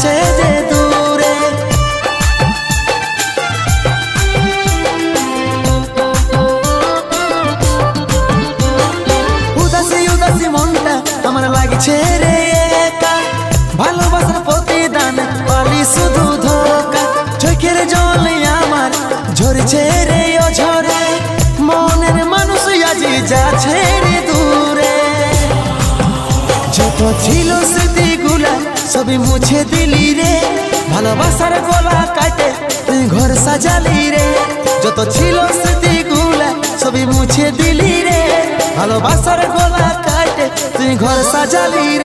আছে যে দূরে। উদাসী উদাসী মনটা আমার লাগছে রে একা, ভালোবাসার প্রতিদান পালি শুধু ধোকা। চোখের জল আমার ঝরছে রে অঝরে, মনের মানুষ আজি যাচ্ছে রে দূরে। যত ছিল স্মৃতিগুলা সবই মুছে দিলি রে, ভালোবাসার গলা কাটে তুই ঘর সাজালি রে। যত ছিল স্মৃতিগুলা সবই মুছে দিলি রে, ভালোবাসার গলা কাটে তুই ঘর সাজালি রে।